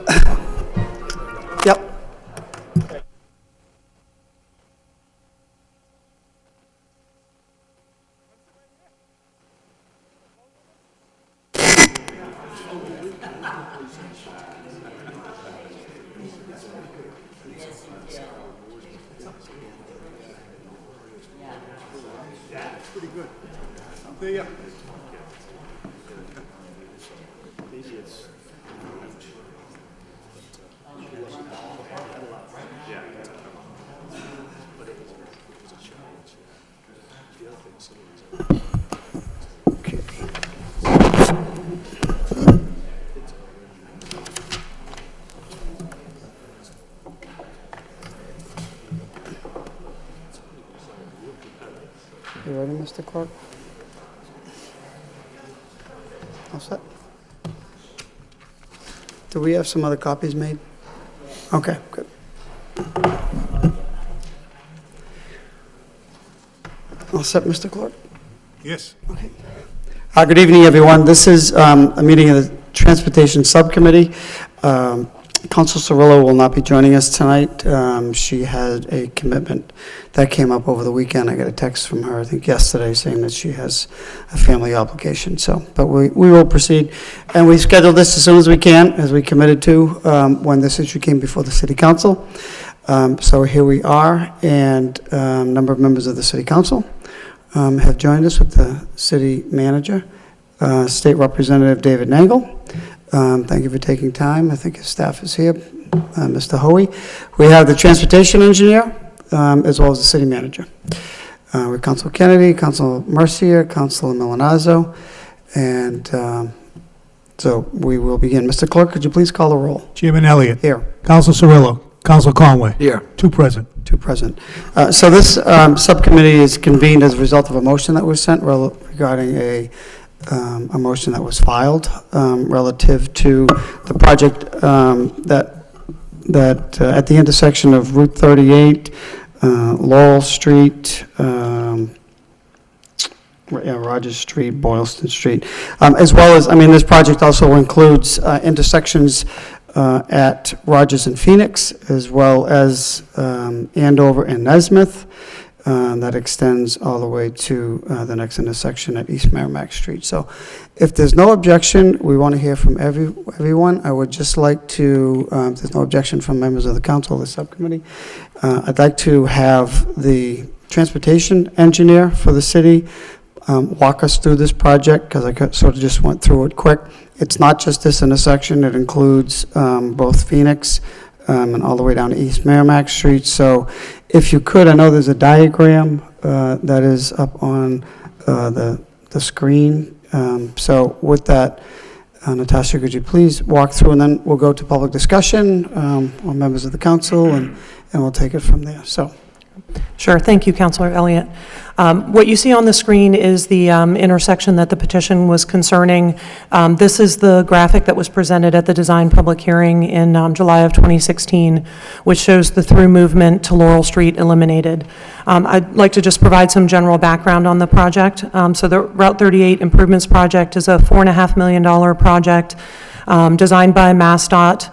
Yep. You ready, Mr. Clerk? All set? Do we have some other copies made? Okay, good. All set, Mr. Clerk? Yes. Okay. Good evening, everyone. This is a meeting of the Transportation Subcommittee. Council Cirillo will not be joining us tonight. She had a commitment that came up over the weekend. I got a text from her, I think yesterday, saying that she has a family obligation. But we will proceed. And we scheduled this as soon as we can, as we committed to when this issue came before the City Council. So here we are, and a number of members of the City Council have joined us with the City Manager, State Representative David Nangle. Thank you for taking time. I think his staff is here, Mr. Hoey. We have the Transportation Engineer, as well as the City Manager. We have Council Kennedy, Council Mercier, Councilor Milanazzo, and so we will begin. Mr. Clerk, could you please call the roll? Chairman Elliott. Here. Council Cirillo. Council Conway. Here. 2 present. 2 present. So this subcommittee is convened as a result of a motion that was sent regarding a motion that was filed relative to the project that at the intersection of Route 38, Laurel Street, Rogers Street, Boylston Street, as well as, this project also includes intersections at Rogers and Phoenix, as well as Andover and Nesmith. That extends all the way to the next intersection at East Merrimack Street. So if there's no objection, we want to hear from everyone. I would just like to, if there's no objection from members of the council or the subcommittee, I'd like to have the transportation engineer for the city walk us through this project, because I sort of just went through it quick. It's not just this intersection. It includes both Phoenix and all the way down to East Merrimack Street. So if you could, I know there's a diagram that is up on the screen. So with that, Natasha, could you please walk through, and then we'll go to public discussion on members of the council, and we'll take it from there. So. Sure. Thank you, Councilor Elliott. What you see on the screen is the intersection that the petition was concerning. This is the graphic that was presented at the design public hearing in July of 2016, which shows the through movement to Laurel Street eliminated. I'd like to just provide some general background on the project. So the Route 38 Improvements Project is a $4.5 million project designed by MassDOT.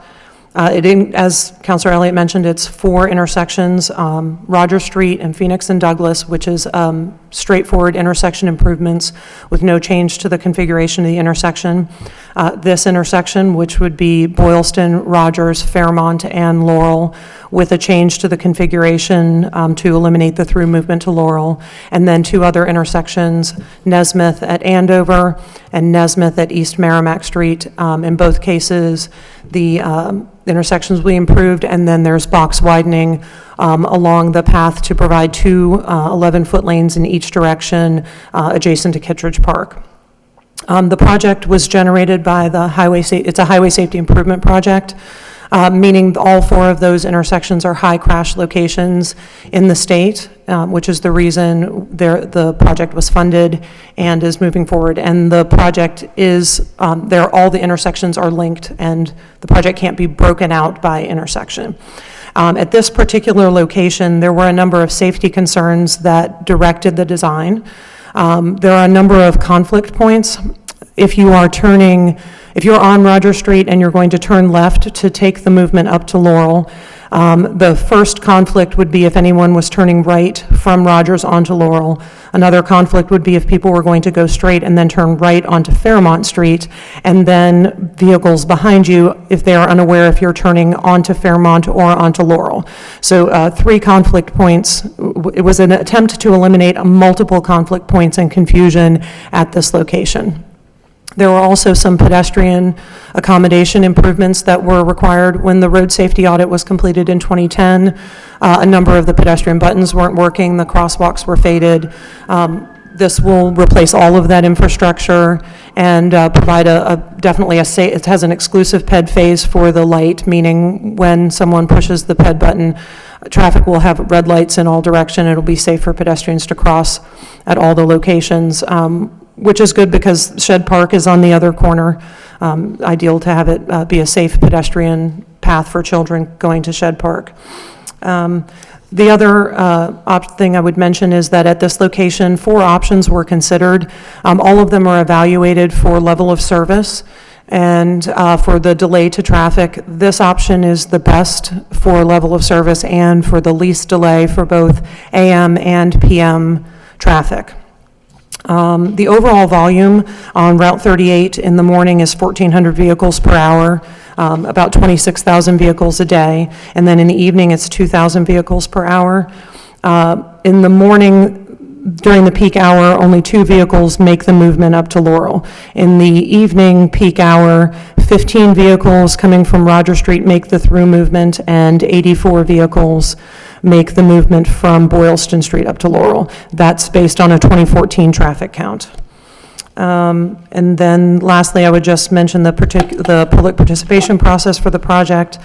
As Councilor Elliott mentioned, it's 4 intersections, Rogers Street and Phoenix and Douglas, which is straightforward intersection improvements with no change to the configuration of the intersection. This intersection, which would be Boylston, Rogers, Fairmont, and Laurel, with a change to the configuration to eliminate the through movement to Laurel. And then 2 other intersections, Nesmith at Andover and Nesmith at East Merrimack Street. In both cases, the intersections will be improved, and then there's box widening along the path to provide 2 11-foot lanes in each direction adjacent to Kittredge Park. The project was generated by the it's a highway safety improvement project, meaning all 4 of those intersections are high crash locations in the state, which is the reason the project was funded and is moving forward. And the project is, all the intersections are linked, and the project can't be broken out by intersection. At this particular location, there were a number of safety concerns that directed the design. There are a number of conflict points. If you are turning If you're on Roger Street and you're going to turn left to take the movement up to Laurel, the first conflict would be if anyone was turning right from Rogers onto Laurel. Another conflict would be if people were going to go straight and then turn right onto Fairmont Street, and then vehicles behind you, if they are unaware if you're turning onto Fairmont or onto Laurel. So 3 conflict points. It was an attempt to eliminate multiple conflict points and confusion at this location. There were also some pedestrian accommodation improvements that were required when the road safety audit was completed in 2010. A number of the pedestrian buttons weren't working, the crosswalks were faded. This will replace all of that infrastructure and provide definitely a safe, it has an exclusive PED phase for the light, meaning when someone pushes the PED button, traffic will have red lights in all direction. It'll be safe for pedestrians to cross at all the locations. Which is good because Shed Park is on the other corner. Ideal to have it be a safe pedestrian path for children going to Shed Park. The other thing I would mention is that at this location, 4 options were considered. All of them are evaluated for level of service and for the delay to traffic. This option is the best for level of service and for the least delay for both AM and PM traffic. The overall volume on Route 38 in the morning is 1,400 vehicles per hour, about 26,000 vehicles a day, and then in the evening it's 2,000 vehicles per hour. In the morning, during the peak hour, only 2 vehicles make the movement up to Laurel. In the evening peak hour, 15 vehicles coming from Roger Street make the through movement, and 84 vehicles make the movement from Boylston Street up to Laurel. That's based on a 2014 traffic count. And then lastly, I would just mention the public participation process for the project.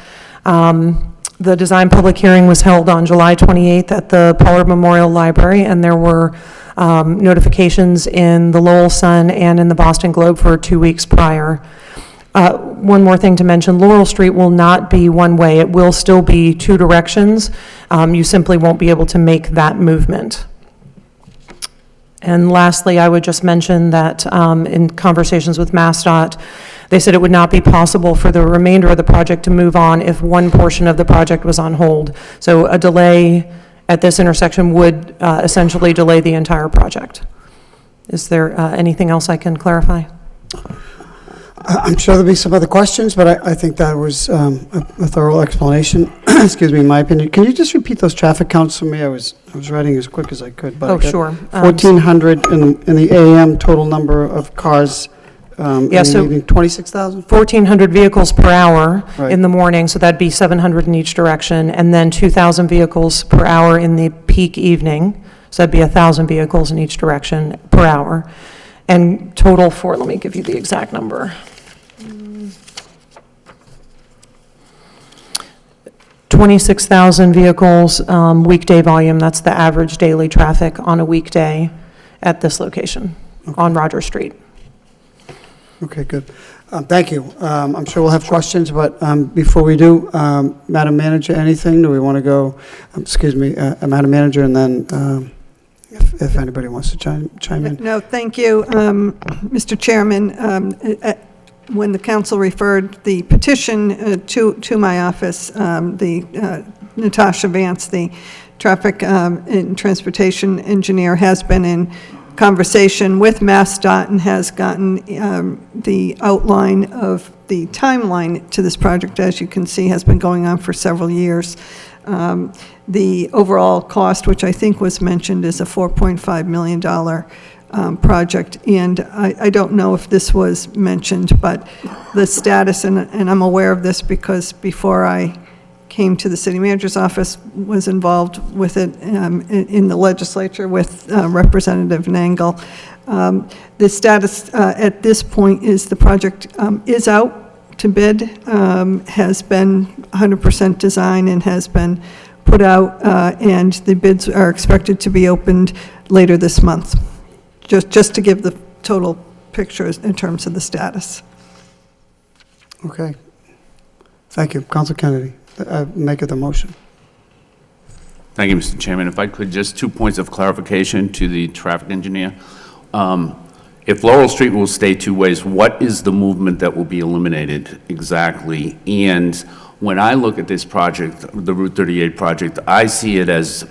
The design public hearing was held on July 28th at the Pollard Memorial Library, and there were notifications in the Lowell Sun and in the Boston Globe for 2 weeks prior. One more thing to mention, Laurel Street will not be one way. It will still be 2 directions. You simply won't be able to make that movement. And lastly, I would just mention that in conversations with MassDOT, they said it would not be possible for the remainder of the project to move on if one portion of the project was on hold. So a delay at this intersection would essentially delay the entire project. Is there anything else I can clarify? I'm sure there'll be some other questions, but I think that was a thorough explanation, excuse me, in my opinion. Can you just repeat those traffic counts for me? I was writing as quick as I could. But oh, sure. 1,400 in the AM, total number of cars. Yeah, so 26,000? 1,400 vehicles per hour Right. in the morning, so that'd be 700 in each direction, and then 2,000 vehicles per hour in the peak evening, so that'd be 1,000 vehicles in each direction per hour. And total for, let me give you the exact number. 26,000 vehicles, weekday volume, that's the average daily traffic on a weekday at this location on Roger Street. Okay, good. Thank you. I'm sure we'll have questions, but before we do, Madam Manager, anything? Do we want to go, excuse me, Madam Manager, and then if anybody wants to chime in. No, thank you, Mr. Chairman. When the council referred the petition to my office, Natasha Vance, the traffic and transportation engineer, has been in conversation with MassDOT and has gotten the outline of the timeline to this project, as you can see, has been going on for several years. The overall cost, which I think was mentioned, is a $4.5 million project, and I don't know if this was mentioned, but the status, and I'm aware of this because before I came to the city manager's office, was involved with it in the legislature with Representative Nangle. The status at this point is the project is out to bid, has been 100% design and has been put out, and the bids are expected to be opened later this month. Just to give the total picture in terms of the status. Okay. Thank you. Council Kennedy, make it the motion. Thank you, Mr. Chairman. If I could, just 2 points of clarification to the traffic engineer. if Laurel Street will stay two ways, what is the movement that will be eliminated exactly? And when I look at this project, the Route 38 project, I see it as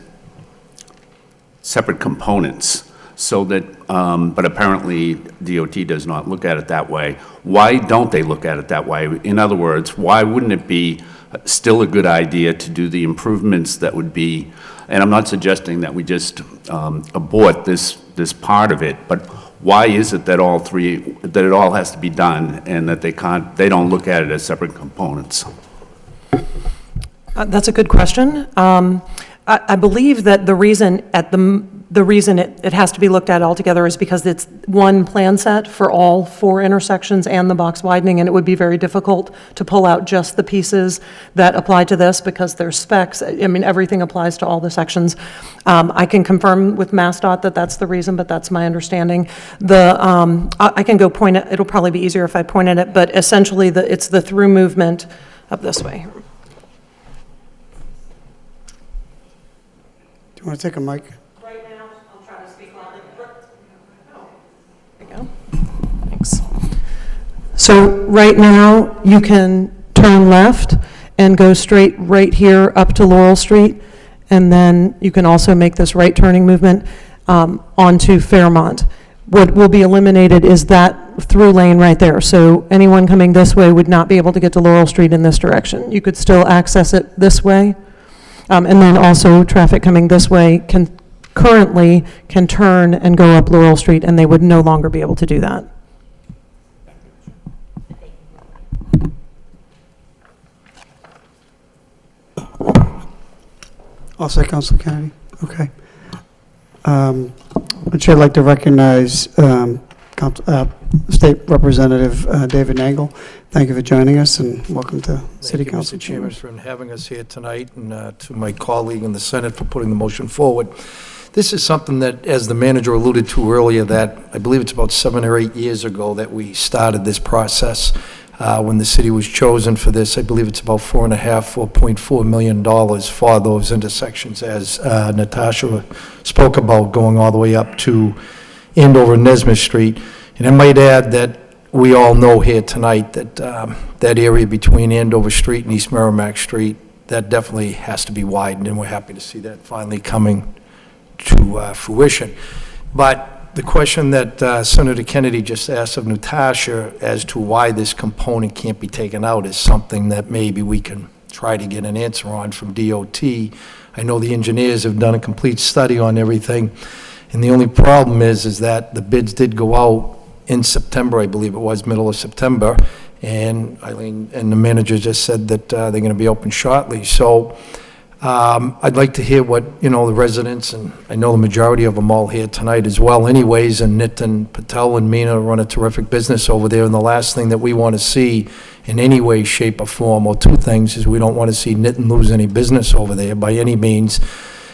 separate components, so that, but apparently DOT does not look at it that way. Why don't they look at it that way? In other words, why wouldn't it be still a good idea to do the improvements that would be, and I'm not suggesting that we just abort this part of it, but why is it that that it all has to be done and that they don't look at it as separate components? That's a good question. I believe that the reason it has to be looked at altogether is because it's one plan set for all 4 intersections and the box widening, and it would be very difficult to pull out just the pieces that apply to this because there's specs. I mean, everything applies to all the sections. I can confirm with MassDOT that that's the reason, but that's my understanding. I can go point it. It'll probably be easier if I point at it, but essentially it's the through movement up this way. Do you want to take a mic? Right now, I'll try to speak loudly. There we go. Thanks. So right now, you can turn left and go straight right here up to Laurel Street, and then you can also make this right turning movement onto Fairmont. What will be eliminated is that through lane right there. So anyone coming this way would not be able to get to Laurel Street in this direction. You could still access it this way. And then also traffic coming this way currently can turn and go up Laurel Street, and they would no longer be able to do that. I'll say Councilor Kennedy. Okay. I'd sure like to recognize State Representative David Nangle. Thank you for joining us, and welcome to City Council. Thank you, Mr. Chairman, for having us here tonight, and to my colleague in the Senate for putting the motion forward. This is something that, as the manager alluded to earlier, that I believe it's about 7 or 8 years ago that we started this process. When the city was chosen for this, I believe it's about $4.4 million for those intersections, as Natasha spoke about, going all the way up to Andover and Nesmith Street. And I might add that we all know here tonight that that area between Andover Street and East Merrimack Street, that definitely has to be widened, and we're happy to see that finally coming to fruition. But the question that Senator Kennedy just asked of Natasha as to why this component can't be taken out is something that maybe we can try to get an answer on from DOT. I know the engineers have done a complete study on everything, and the only problem is that the bids did go out in September, I believe it was, middle of September, and Eileen and the manager just said that they're going to be open shortly. So I'd like to hear what, the residents, and I know the majority of them all here tonight as well anyways, and Nitin Patel and Meena run a terrific business over there, and the last thing that we want to see in any way, shape, or form, or two things, is we don't want to see Nitin lose any business over there by any means.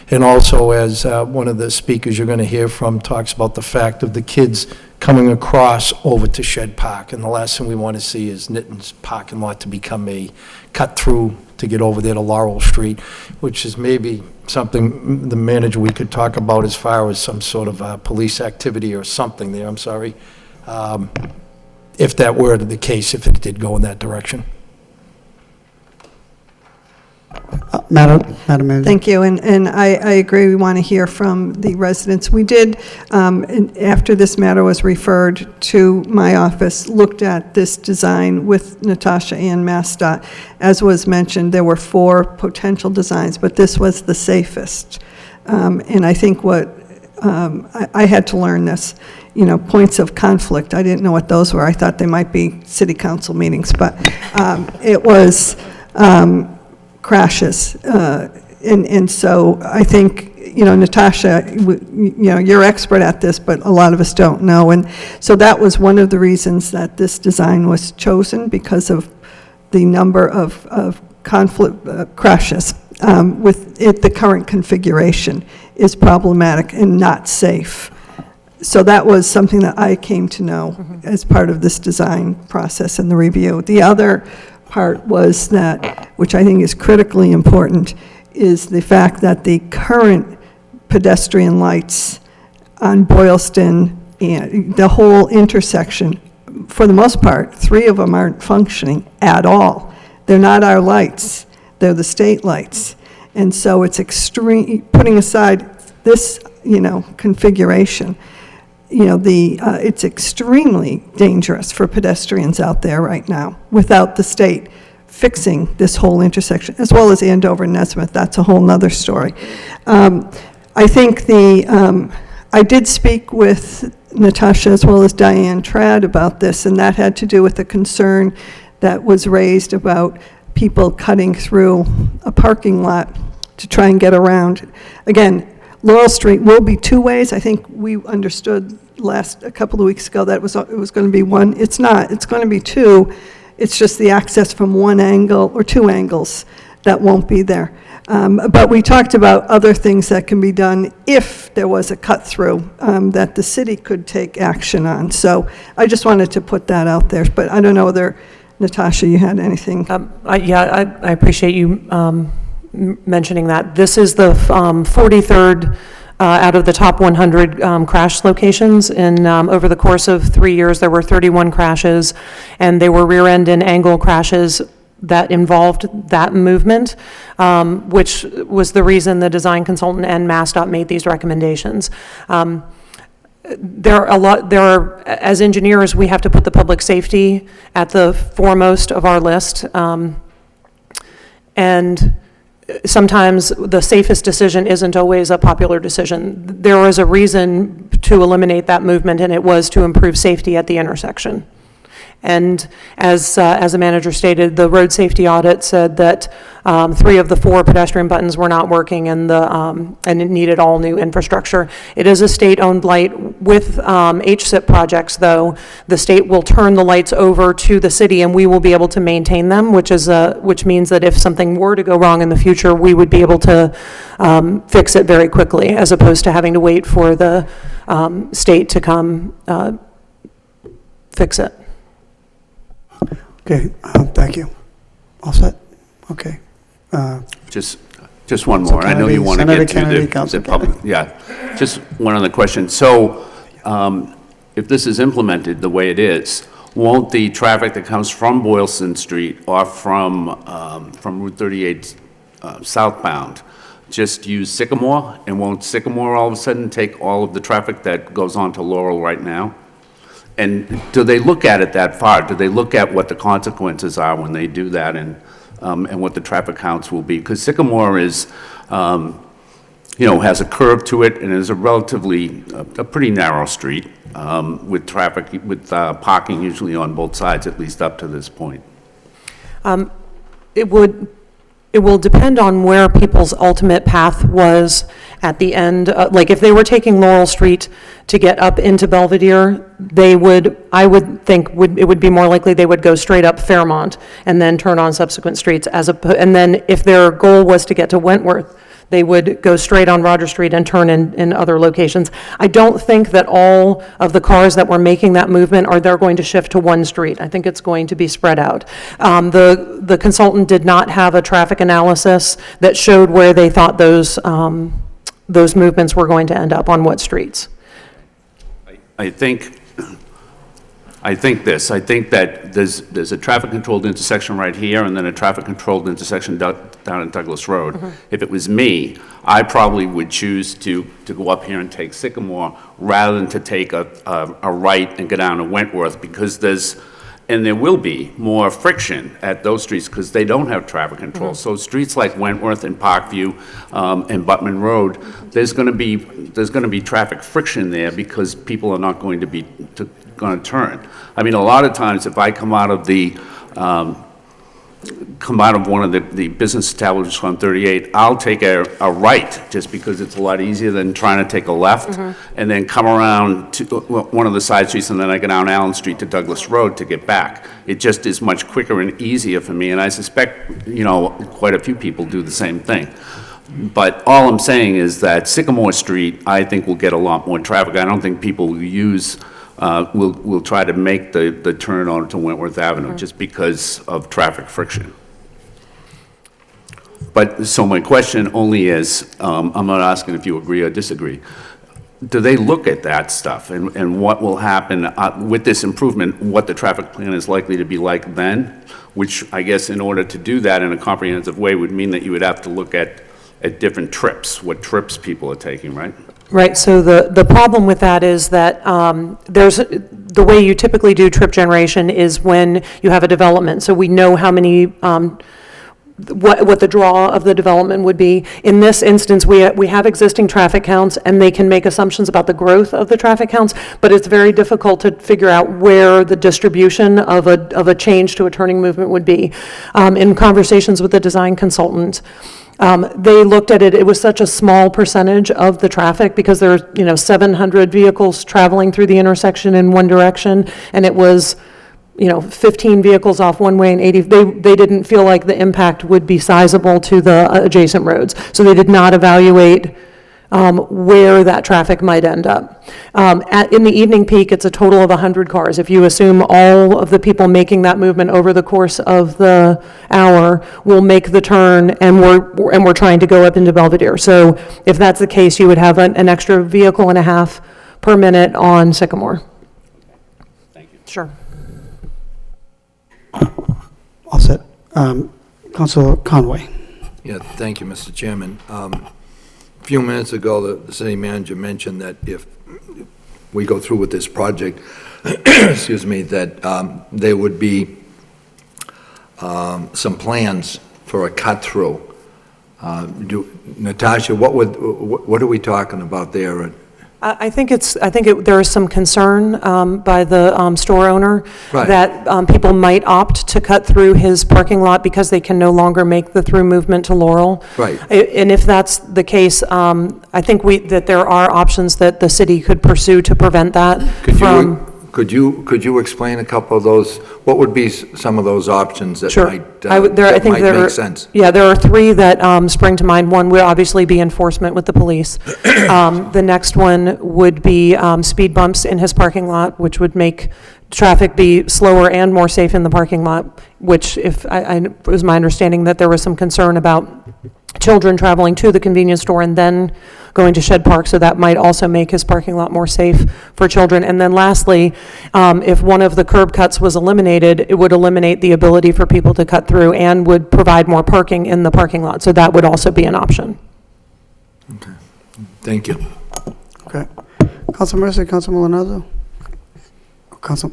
And also, as one of the speakers you're going to hear from talks about the fact of the kids coming across over to Shed Park, and the last thing we want to see is Nitin's parking lot to become a cut-through to get over there to Laurel Street, which is maybe something the manager we could talk about as far as some sort of police activity or something there, I'm sorry, if that were the case, if it did go in that direction. Madam Manager. Thank you, and I agree, we want to hear from the residents. We did, after this matter was referred to my office, looked at this design with Natasha and MassDOT. As was mentioned, there were 4 potential designs, but this was the safest. And I think what, I had to learn this, points of conflict. I didn't know what those were. I thought they might be city council meetings, but it was crashes. And so I think, Natasha, you're expert at this, but a lot of us don't know. And so that was one of the reasons that this design was chosen, because of the number of conflict crashes with it. The current configuration is problematic and not safe. So that was something that I came to know as part of this design process and the review. The other part was that, which I think is critically important, is the fact that the current pedestrian lights on Boylston and the whole intersection, for the most part, 3 of them aren't functioning at all. They're not our lights, they're the state lights. And so it's extreme, putting aside this, configuration, it's extremely dangerous for pedestrians out there right now without the state fixing this whole intersection, as well as Andover and Nesmith. That's a whole nother story. I think I did speak with Natasha as well as Diane Trad about this, and that had to do with the concern that was raised about people cutting through a parking lot to try and get around. Again, Laurel Street will be 2 ways. I think we understood a couple of weeks ago that it was going to be 1. It's not. It's going to be 2. It's just the access from 1 angle or 2 angles that won't be there. But we talked about other things that can be done if there was a cut through that the city could take action on. So I just wanted to put that out there. But I don't know whether, Natasha, you had anything? I appreciate you mentioning that. This is the 43rd out of the top 100 crash locations. And over the course of 3 years, there were 31 crashes, and they were rear end and angle crashes that involved that movement, which was the reason the design consultant and MassDOT made these recommendations. As engineers, we have to put the public safety at the foremost of our list. And sometimes the safest decision isn't always a popular decision. There was a reason to eliminate that movement, and it was to improve safety at the intersection. And as the manager stated, the road safety audit said that 3 of the 4 pedestrian buttons were not working, and it needed all new infrastructure. It is a state-owned light. With HSIP projects, though, the state will turn the lights over to the city, and we will be able to maintain them, which means that if something were to go wrong in the future, we would be able to fix it very quickly, as opposed to having to wait for the state to come fix it. Okay, thank you. All set? Okay. Just one more. I know you want to Senator get Kennedy, to Councilor the public. Yeah, just one other question. So if this is implemented the way it is, won't the traffic that comes from Boylston Street or from Route 38 southbound just use Sycamore? And won't Sycamore all of a sudden take all of the traffic that goes on to Laurel right now? And do they look at it that far? Do they look at what the consequences are when they do that, and what the traffic counts will be? Because Sycamore is, has a curve to it, and is a pretty narrow street with traffic, with parking usually on both sides, at least up to this point. It will depend on where people's ultimate path was at the end. Like if they were taking Laurel Street to get up into Belvedere, I would think it would be more likely they would go straight up Fairmont and then turn on subsequent streets, and then if their goal was to get to Wentworth, they would go straight on Roger Street and turn in other locations. I don't think that all of the cars that were making that movement they're going to shift to one street. I think it's going to be spread out. The consultant did not have a traffic analysis that showed where they thought those movements were going to end up on what streets. I think that there's a traffic-controlled intersection right here, and then a traffic-controlled intersection down at Douglas Road. Mm-hmm. If it was me, I probably would choose to go up here and take Sycamore rather than to take a right and go down to Wentworth, because there will be more friction at those streets because they don't have traffic control. Mm-hmm. So streets like Wentworth and Parkview and Buttman Road, there's going to be traffic friction there because people are not going to turn. I mean, a lot of times if I come out of one of the business establishments on 38, I'll take a right just because it's a lot easier than trying to take a left, mm-hmm. and then come around to one of the side streets, and then I go down Allen Street to Douglas Road to get back. It just is much quicker and easier for me, and I suspect, quite a few people do the same thing. But all I'm saying is that Sycamore Street, I think, will get a lot more traffic. I don't think people will try to make the turn onto Wentworth Avenue, mm-hmm. just because of traffic friction. But so my question only is, I'm not asking if you agree or disagree. do they look at that stuff and what will happen with this improvement, what the traffic plan is likely to be like then? Which I guess in order to do that in a comprehensive way would mean that you would have to look at different trips, what trips people are taking, right? Right, so the problem with that is that the way you typically do trip generation is when you have a development. So we know how many, what the draw of the development would be. In this instance, we have existing traffic counts, and they can make assumptions about the growth of the traffic counts, but it's very difficult to figure out where the distribution of a change to a turning movement would be. In conversations with the design consultant, they looked at it, it was such a small percentage of the traffic because there are, 700 vehicles traveling through the intersection in one direction, and it was, 15 vehicles off one way and 80, they didn't feel like the impact would be sizable to the adjacent roads. So they did not evaluate where that traffic might end up. In the evening peak, it's a total of 100 cars. If you assume all of the people making that movement over the course of the hour will make the turn, and we're trying to go up into Belvedere. So if that's the case, you would have an extra vehicle and a half per minute on Sycamore. Thank you. Sure. All set. Councilor Conway. Yeah, thank you, Mr. Chairman. A few minutes ago, the city manager mentioned that if we go through with this project, excuse me, that there would be some plans for a cut-through. Natasha, what are we talking about there? I think there is some concern by the store owner Right. that people might opt to cut through his parking lot because they can no longer make the through movement to Laurel. Right. And if that's the case, I think that there are options that the city could pursue to prevent that from. Could you explain a couple of those? What would be some of those options that Sure. might Make sense? Yeah, there are three that spring to mind. One would obviously be enforcement with the police. The next one would be speed bumps in his parking lot, which would make traffic be slower and more safe in the parking lot, which it was my understanding that there was some concern about children traveling to the convenience store and then going to Shed Park, so that might also make his parking lot more safe for children. And then lastly, if one of the curb cuts was eliminated, it would eliminate the ability for people to cut through and would provide more parking in the parking lot, so that would also be an option. Okay. Thank you. Okay. Council Mercer, Council Milonazo? Council?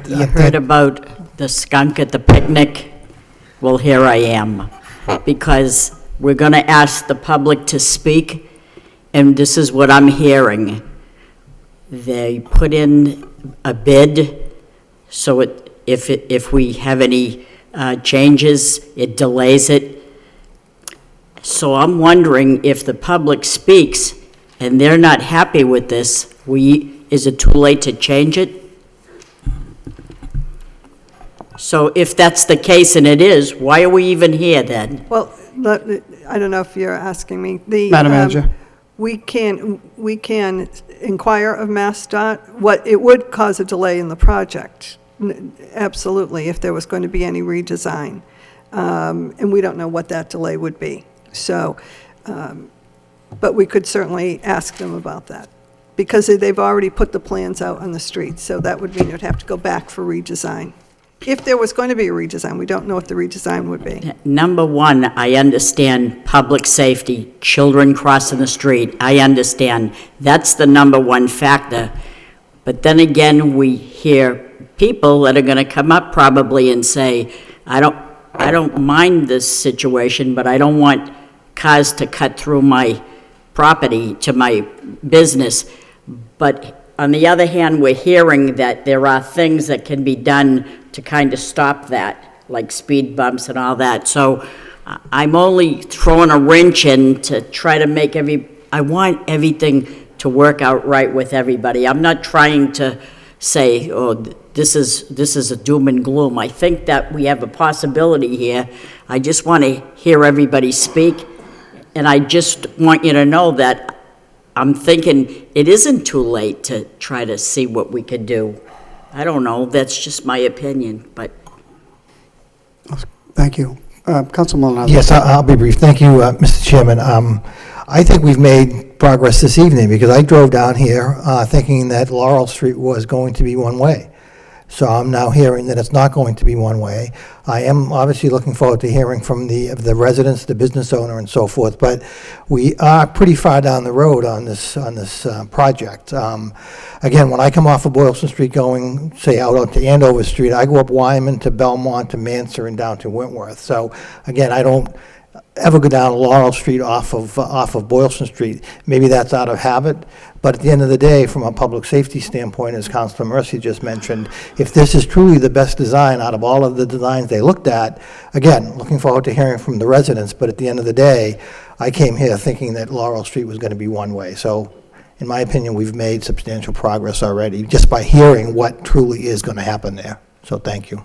You heard about the skunk at the picnic? Well, here I am, because we're going to ask the public to speak, and this is what I'm hearing. They put in a bid, so if we have any changes, it delays it. So I'm wondering if the public speaks and they're not happy with this, is it too late to change it? So if that's the case, and it is, why are we even here then? Well, I don't know if you're asking me. Madam Manager. We can inquire of MassDOT. It would cause a delay in the project, absolutely, if there was going to be any redesign. And we don't know what that delay would be. So, but we could certainly ask them about that, because they've already put the plans out on the street, so that would mean it would have to go back for redesign. If there was going to be a redesign, we don't know what the redesign would be. Number one, I understand public safety, children crossing the street, I understand. That's the number one factor. But then again, we hear people that are going to come up probably and say, I don't mind this situation, but I don't want cars to cut through my property to my business. But on the other hand, we're hearing that there are things that can be done to kind of stop that, like speed bumps and all that. So I'm only throwing a wrench in to try to make I want everything to work out right with everybody. I'm not trying to say, oh, this is a doom and gloom. I think that we have a possibility here. I just want to hear everybody speak, and I just want you to know that I'm thinking it isn't too late to try to see what we could do. I don't know, that's just my opinion, but. Thank you. Councilman Maldonado. Yes, I'll be brief. Thank you, Mr. Chairman. I think we've made progress this evening because I drove down here thinking that Laurel Street was going to be one way. So I'm now hearing that it's not going to be one way. I am obviously looking forward to hearing from the residents, the business owner, and so forth. But we are pretty far down the road on this project. Again, when I come off of Boylston Street going, say, out onto Andover Street, I go up Wyman to Belmont to Mansour and down to Wentworth. So again, I don't ever go down Laurel Street off of Boylston Street. Maybe that's out of habit, but at the end of the day, from a public safety standpoint, as Councilor Mercy just mentioned, if this is truly the best design out of all of the designs they looked at, again, looking forward to hearing from the residents, but at the end of the day, I came here thinking that Laurel Street was going to be one way. So in my opinion, we've made substantial progress already just by hearing what truly is going to happen there. So thank you.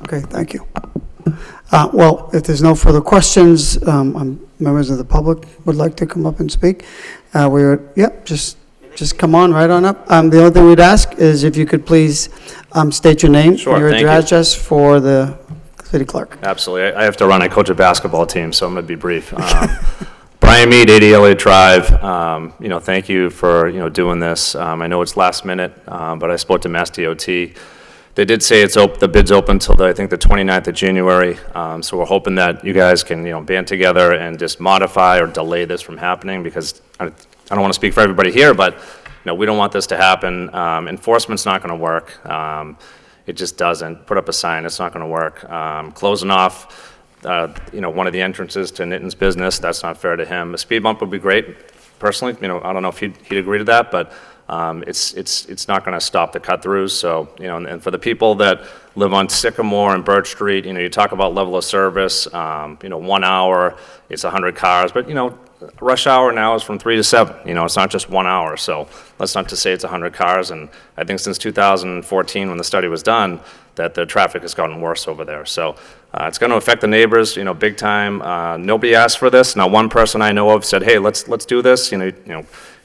Okay, thank you. Well, if there's no further questions, members of the public would like to come up and speak. Just come on, right on up. The only thing we'd ask is if you could please state your name, Sure, your thank you. address for the city clerk. Absolutely. I have to run. I coach a basketball team, so I'm going to be brief. Brian Mead, 80 Elliott Drive. Thank you for, doing this. I know it's last minute, but I spoke to Mass DOT. They did say the bid's open until I think the 29th of January. So we're hoping that you guys can, band together and just modify or delay this from happening, because I don't want to speak for everybody here, but we don't want this to happen. Enforcement's not going to work. It just doesn't. Put up a sign, it's not going to work. Closing off, one of the entrances to Nitton's business, that's not fair to him. A speed bump would be great, personally. I don't know if he'd agree to that, but it's not going to stop the cut-throughs. So, and for the people that live on Sycamore and Birch Street, you talk about level of service, 1 hour, it's 100 cars, but, rush hour now is from 3 to 7. It's not just 1 hour. So that's not to say it's 100 cars. And I think since 2014, when the study was done, that the traffic has gotten worse over there. So it's going to affect the neighbors, big time. Nobody asked for this. Not one person I know of said, hey, let's do this.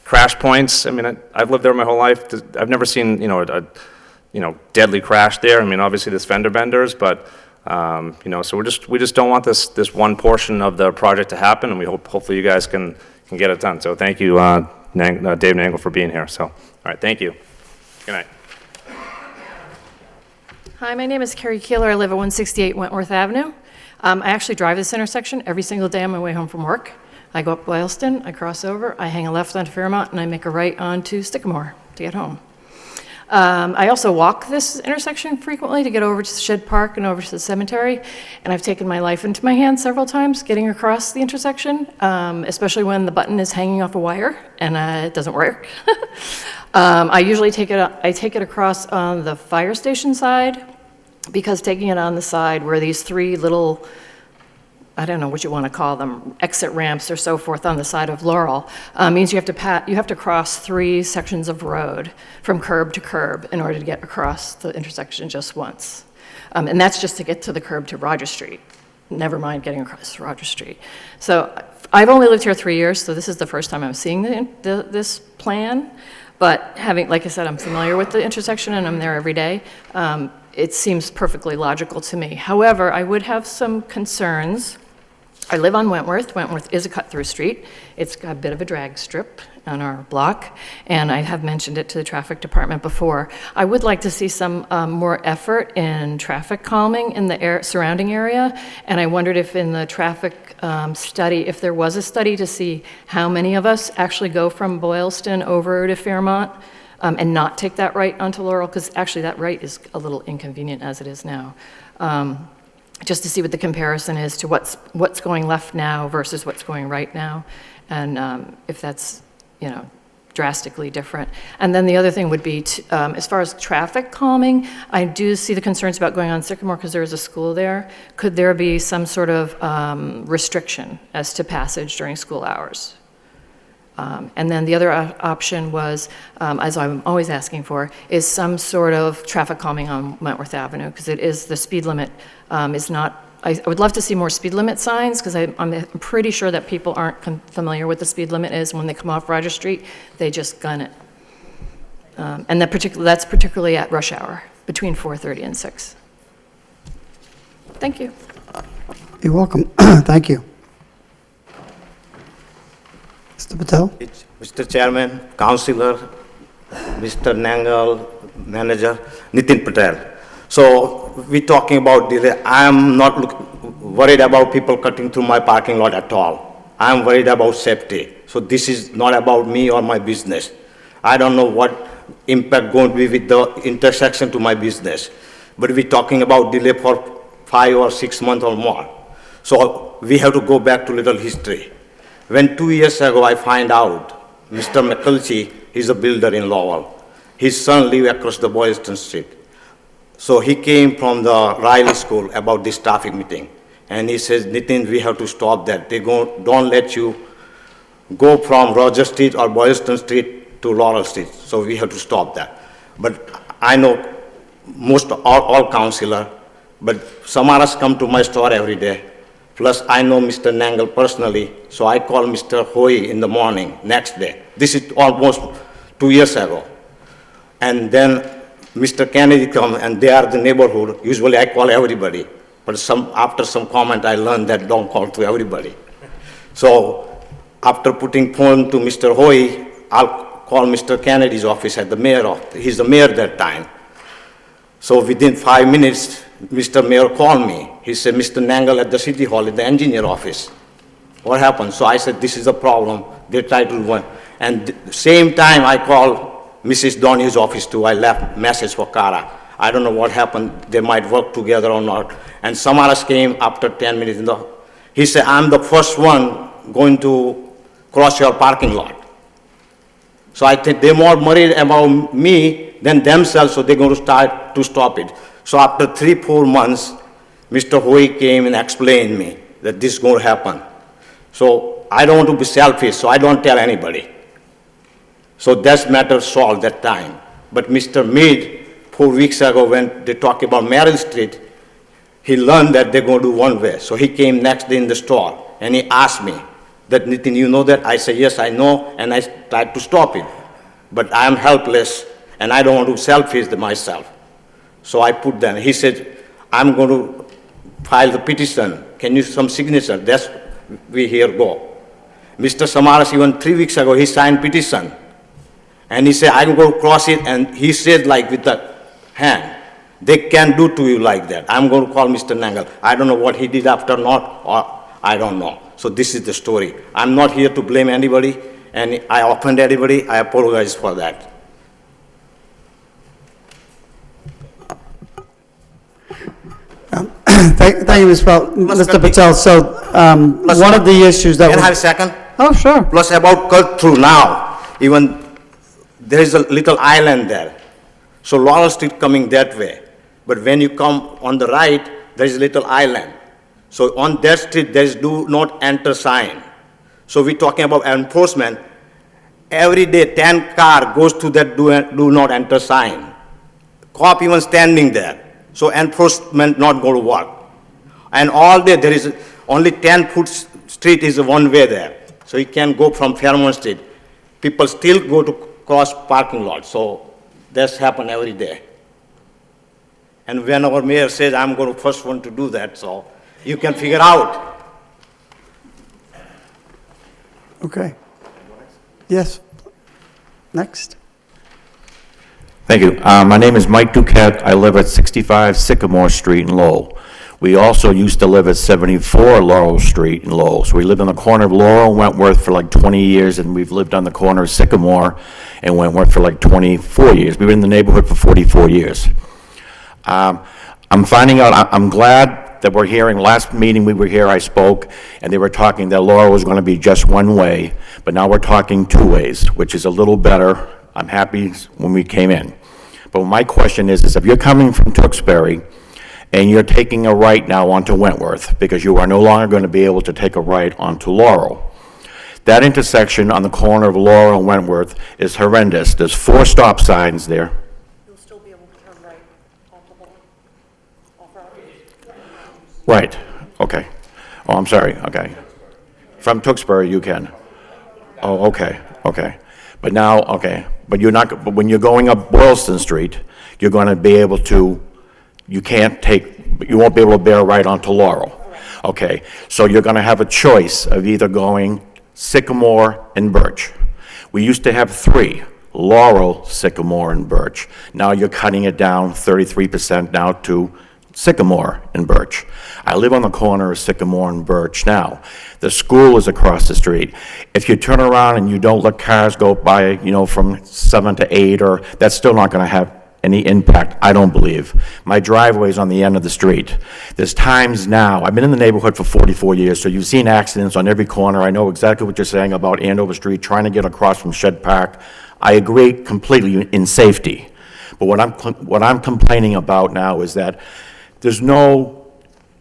Crash points. I mean, I've lived there my whole life. I've never seen, a deadly crash there. I mean, obviously there's fender benders, but so we just don't want this one portion of the project to happen, and we hopefully you guys can get it done. So thank you, Dave Nangle, for being here. So, all right, thank you. Good night. Hi, my name is Carrie Keeler. I live at 168 Wentworth Avenue. I actually drive this intersection every single day on my way home from work. I go up Boylston, I cross over, I hang a left onto Fairmont, and I make a right onto Sycamore to get home. I also walk this intersection frequently to get over to Shed Park and over to the cemetery, and I've taken my life into my hands several times getting across the intersection, especially when the button is hanging off a wire and it doesn't work. I usually take it across on the fire station side, because taking it on the side where these 3 little, I don't know what you want to call them, exit ramps or so forth on the side of Laurel, means you have to cross 3 sections of road from curb to curb in order to get across the intersection just once. And that's just to get to the curb to Roger Street, never mind getting across Roger Street. So I've only lived here 3 years, so this is the first time I'm seeing this plan. But like I said, I'm familiar with the intersection and I'm there every day. It seems perfectly logical to me. However, I would have some concerns. I live on Wentworth. Wentworth is a cut-through street. It's got a bit of a drag strip on our block, and I have mentioned it to the traffic department before. I would like to see some more effort in traffic calming in the surrounding area, and I wondered if in the traffic study, if there was a study to see how many of us actually go from Boylston over to Fairmont and not take that right onto Laurel, because actually that right is a little inconvenient as it is now. Just to see what the comparison is to what's going left now versus what's going right now, and if that's, drastically different. And then the other thing would be, as far as traffic calming, I do see the concerns about going on Sycamore because there is a school there. Could there be some sort of restriction as to passage during school hours? And then the other option was, as I'm always asking for, is some sort of traffic calming on Wentworth Avenue, because it is, the speed limit is not, I would love to see more speed limit signs, because I'm pretty sure that people aren't familiar with the speed limit is. When they come off Roger Street, they just gun it. And that's particularly at rush hour, between 4:30 and 6. Thank you. You're welcome. Thank you. Mr. Patel? It's Mr. Chairman, Councillor, Mr. Nangal, Manager, Nitin Patel. So we're talking about delay. I am not worried about people cutting through my parking lot at all. I am worried about safety. So this is not about me or my business. I don't know what impact going to be with the intersection to my business. But we're talking about delay for 5 or 6 months or more. So we have to go back to little history. When 2 years ago I find out Mr. McKelchie is a builder in Lowell. His son lives across the Boylston Street. So he came from the Riley School about this traffic meeting. And he says, Nitin, we have to stop that. They don't let you go from Roger Street or Boylston Street to Laurel Street. So we have to stop that. But I know most all councillors, but Samaras come to my store every day. Plus I know Mr. Nangal personally, so I call Mr. Hoy in the morning, next day. This is almost 2 years ago. And then Mr. Kennedy come and they are the neighborhood. Usually I call everybody, but after some comment I learned that don't call to everybody. So after putting phone to Mr. Hoy, I'll call Mr. Kennedy's office at the mayor office. He's the mayor that time. So within 5 minutes, Mr. Mayor called me. He said, Mr. Nangal at the City Hall in the engineer office. What happened? So I said, this is a problem. They tried to run. And same time I called Mrs. Donnie's office too. I left message for Kara. I don't know what happened. They might work together or not. And Samaras came after 10 minutes. He said, I'm the first one going to cross your parking lot. So I think they're more worried about me than themselves, so they're going to start to stop it. So after 3-4 months, Mr. Hoy came and explained me that this is going to happen. So I don't want to be selfish, so I don't tell anybody. So that matter solved that time. But Mr. Mead, 4 weeks ago, when they talked about Merrill Street, he learned that they're going to do one way. So he came next day in the store, and he asked me, that Nitin, you know that? I said, yes, I know, and I tried to stop it. But I am helpless, and I don't want to be selfish myself. So I put that. He said, I'm going to file the petition. Can you some signature? That's we here go. Mr. Samaras, even 3 weeks ago, he signed petition. And he said, I'm going to cross it, and he said like with the hand, they can't do to you like that. I'm going to call Mr. Nangal. I don't know what he did after not, or I don't know. So this is the story. I'm not here to blame anybody, and I offend anybody. I apologize for that. Thank you, Mr. Patel. So one of the issues that... Can I have a second? Oh, sure. Plus about cut through now, even there is a little island there. So Laurel Street coming that way. But when you come on the right, there is a little island. So on that street, there is do not enter sign. So we're talking about enforcement. Every day, 10 car goes to that do not enter sign. Cop even standing there. So enforcement not going to work. And all day, there is only 10-foot street is one way there. So you can go from Fairmont Street. People still go to cross parking lot. So that's happen every day. And when our mayor says, I'm going to first one to do that, so you can figure out. Okay. Yes. Next. Thank you. My name is Mike Duquette. I live at 65 Sycamore Street in Lowell. We also used to live at 74 Laurel Street in Lowell. So we lived on the corner of Laurel and Wentworth for like 20 years, and we've lived on the corner of Sycamore and Wentworth for like 24 years. We've been in the neighborhood for 44 years. I'm finding out, I'm glad that we're hearing, last meeting we were here, I spoke, and they were talking that Laurel was going to be just one way, but now we're talking 2 ways, which is a little better. I'm happy when we came in. But my question is if you're coming from Tewksbury and you're taking a right now onto Wentworth, because you are no longer going to be able to take a right onto Laurel, that intersection on the corner of Laurel and Wentworth is horrendous. There's 4 stop signs there. You'll still be able to turn right onto Laurel, off-road. Right, okay. Oh, I'm sorry, okay. From Tewksbury, you can. Oh, okay, okay. But now, okay, but you're not, but when you're going up Boylston Street, you're going to be able to, you can't take, you won't be able to bear right onto Laurel. Okay, so you're going to have a choice of either going Sycamore and Birch. We used to have 3, Laurel, Sycamore, and Birch. Now you're cutting it down 33% now to Sycamore and Birch. I live on the corner of Sycamore and Birch now. The school is across the street. If you turn around and you don't let cars go by, you know, from 7 to 8, or that's still not going to have any impact, I don't believe. My driveway's on the end of the street. There's times now, I've been in the neighborhood for 44 years, so you've seen accidents on every corner. I know exactly what you're saying about Andover Street, trying to get across from Shed Park. I agree completely in safety. But what I'm complaining about now is that there's going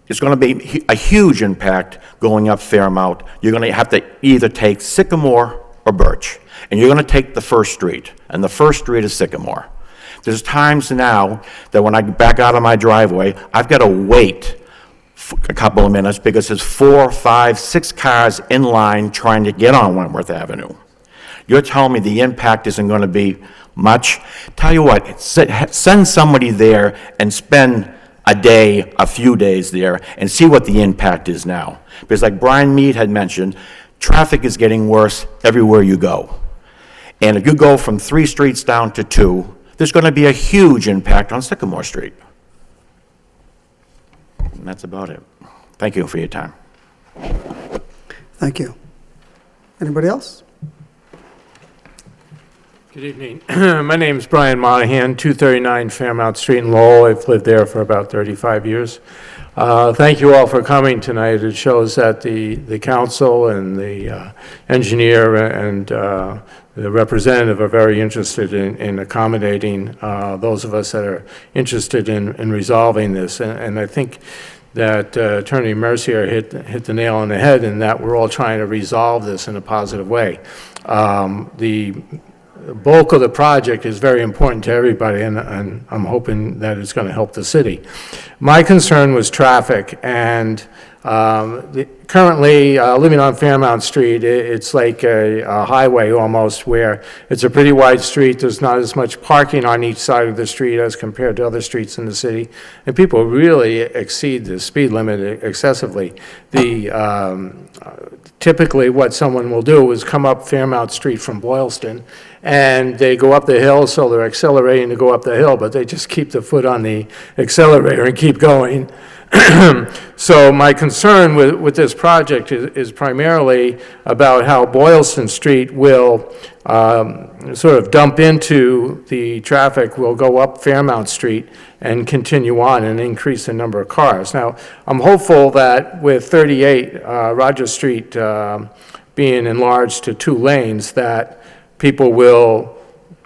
to be a huge impact going up Fairmount. You're going to have to either take Sycamore or Birch, and you're going to take the first street, and the first street is Sycamore. There's times now that when I back out of my driveway, I've got to wait a couple of minutes because there's 4, 5, 6 cars in line trying to get on Wentworth Avenue. You're telling me the impact isn't going to be much? Tell you what, send somebody there and spend a day, a few days there, and see what the impact is now. Because like Brian Mead had mentioned, traffic is getting worse everywhere you go. And if you go from 3 streets down to 2, there's going to be a huge impact on Sycamore Street. And that's about it. Thank you for your time. Thank you. Anybody else? Good evening. My name is Brian Monahan, 239 Fairmount Street in Lowell. I've lived there for about 35 years. Thank you all for coming tonight. It shows that the council and the engineer and the representative are very interested in accommodating those of us that are interested in resolving this. And I think that Attorney Mercier hit the nail on the head in that we're all trying to resolve this in a positive way. The bulk of the project is very important to everybody, and I'm hoping that it's going to help the city. My concern was traffic, and currently living on Fairmount Street, it's like a highway almost, where it's a pretty wide street. There's not as much parking on each side of the street as compared to other streets in the city, and people really exceed the speed limit excessively. Typically what someone will do is come up Fairmount Street from Boylston, and they go up the hill, so they're accelerating to go up the hill, but they just keep the foot on the accelerator and keep going. So my concern with this project is primarily about how Boylston Street will sort of dump into the traffic, will go up Fairmount Street and continue on and increase the number of cars. Now, I'm hopeful that with 38 Rogers Street being enlarged to 2 lanes, that people will,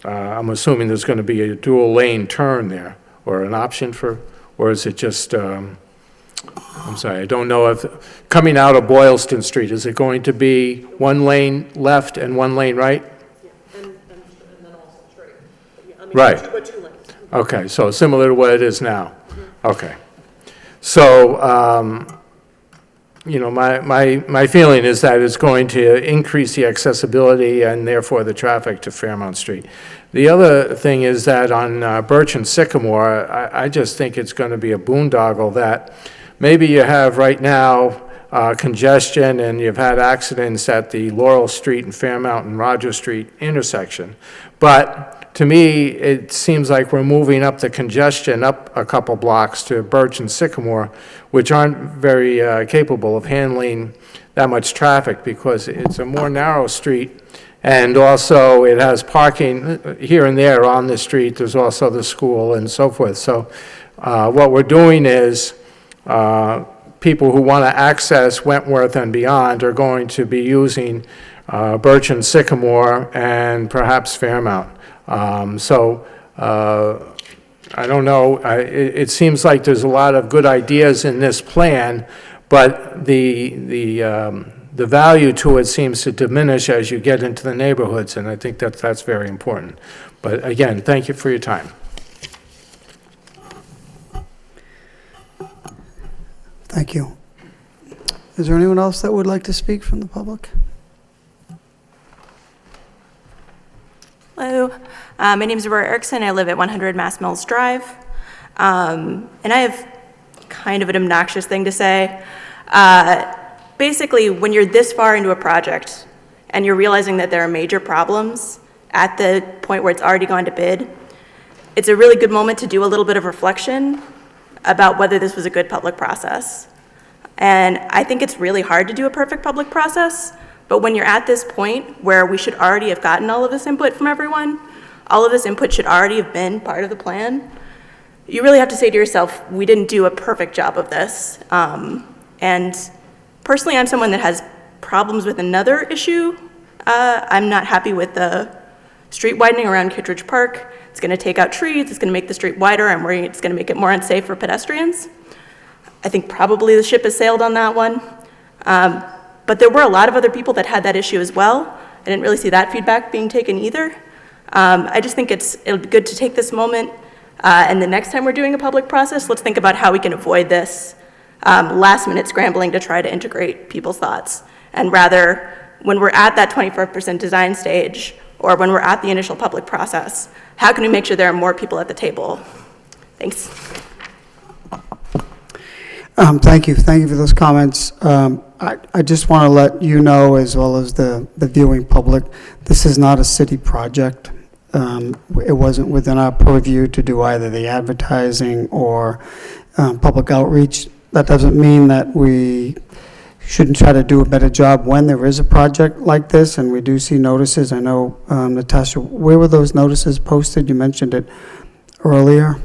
I'm assuming there's going to be a dual lane turn there, or an option for, or is it just, I'm sorry, I don't know if, coming out of Boylston Street, is it going to be 1 lane left and 1 lane right? Yeah, and then also straight. I mean, Right. 2 lanes. Okay, so similar to what it is now. Okay. So, you know, my feeling is that it's going to increase the accessibility and therefore the traffic to Fairmount Street. The other thing is that on Birch and Sycamore, I just think it's going to be a boondoggle that maybe you have right now congestion, and you've had accidents at the Laurel Street and Fairmount and Rogers Street intersection. But to me, it seems like we're moving up the congestion up a couple blocks to Birch and Sycamore, which aren't very capable of handling that much traffic because it's a more narrow street, and also it has parking here and there on the street. There's also the school and so forth. So what we're doing is people who want to access Wentworth and beyond are going to be using Birch and Sycamore and perhaps Fairmount. I don't know, it seems like there's a lot of good ideas in this plan, but the value to it seems to diminish as you get into the neighborhoods, and I think that's very important. But again, thank you for your time. Thank you. Is there anyone else that would like to speak from the public? Hello, my name is Aurora Erickson. I live at 100 Mass Mills Drive. And I have kind of an obnoxious thing to say. Basically, when you're this far into a project and you're realizing that there are major problems at the point where it's already gone to bid, it's a really good moment to do a little bit of reflection about whether this was a good public process. And I think it's really hard to do a perfect public process, but when you're at this point where we should already have gotten all of this input from everyone, all of this input should already have been part of the plan, you really have to say to yourself, we didn't do a perfect job of this. And personally, I'm someone that has problems with another issue. I'm not happy with the street widening around Kittredge Park. It's going to take out trees, it's going to make the street wider, I'm worried it's going to make it more unsafe for pedestrians. I think probably the ship has sailed on that one. But there were a lot of other people that had that issue as well. I didn't really see that feedback being taken either. I just think it'll be good to take this moment, and the next time we're doing a public process, let's think about how we can avoid this last-minute scrambling to try to integrate people's thoughts. And rather, when we're at that 25% design stage, or when we're at the initial public process, how can we make sure there are more people at the table? Thanks. Thank you for those comments. I just want to let you know, as well as the viewing public, this is not a city project. It wasn't within our purview to do either the advertising or public outreach. That doesn't mean that we shouldn't try to do a better job when there is a project like this, and we do see notices. I know, Natasha, where were those notices posted? You mentioned it earlier.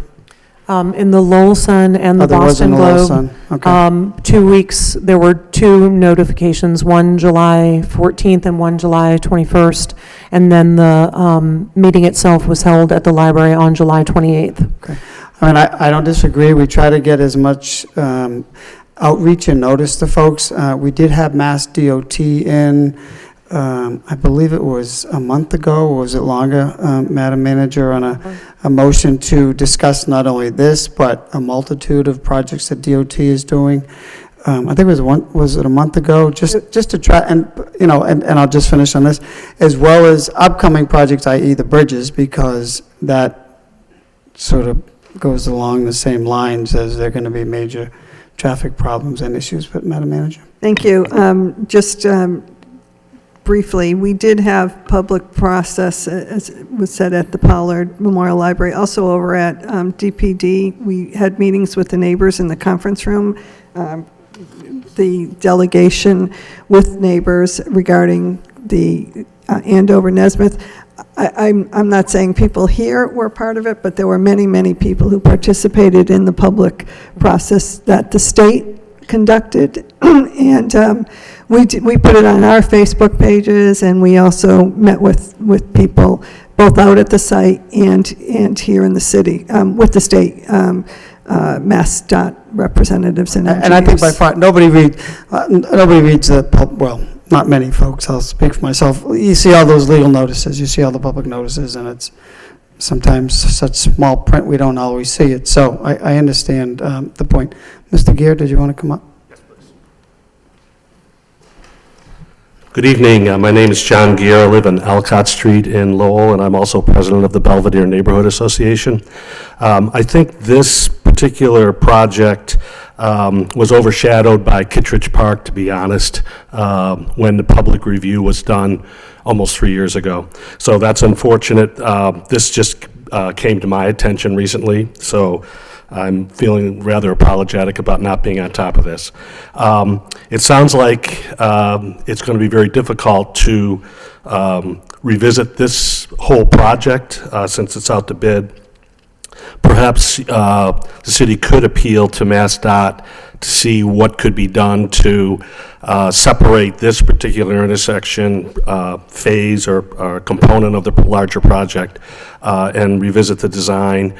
In the Lowell Sun and the there was in Boston the Lowell Globe. Sun. Okay. 2 weeks, there were 2 notifications, one July 14th and one July 21st, and then the meeting itself was held at the library on July 28th. Okay. I mean, I don't disagree. We try to get as much outreach and notice to folks. We did have Mass DOT in, I believe it was a month ago, or was it longer, Madam Manager, on a motion to discuss not only this, but a multitude of projects that DOT is doing. I think it was it a month ago? Just to try, and I'll just finish on this, as well as upcoming projects, i.e. the bridges, because that sort of goes along the same lines as there are going to be major traffic problems and issues. But Madam Manager. Thank you. Just briefly, we did have public process, as was said, at the Pollard Memorial Library, also over at DPD. We had meetings with the neighbors in the conference room, the delegation with neighbors regarding the Andover Nesmith. I'm not saying people here were part of it, but there were many, many people who participated in the public process that the state conducted, and we put it on our Facebook pages, and we also met with people both out at the site and here in the city with the state MassDOT representatives and engineers. And I think by far nobody reads well, not many folks. I'll speak for myself. You see all those legal notices, you see all the public notices, and it's sometimes such small print we don't always see it. So I understand the point. Mr. Gear, did you want to come up? Yes, please. Good evening. My name is John Gear. I live on Alcott Street in Lowell, and I'm also president of the Belvedere Neighborhood Association. I think this particular project was overshadowed by Kittredge Park, to be honest, when the public review was done almost 3 years ago. So that's unfortunate. This just came to my attention recently, so I'm feeling rather apologetic about not being on top of this. It sounds like it's going to be very difficult to revisit this whole project since it's out to bid. Perhaps the city could appeal to MassDOT to see what could be done to separate this particular intersection phase or component of the larger project and revisit the design.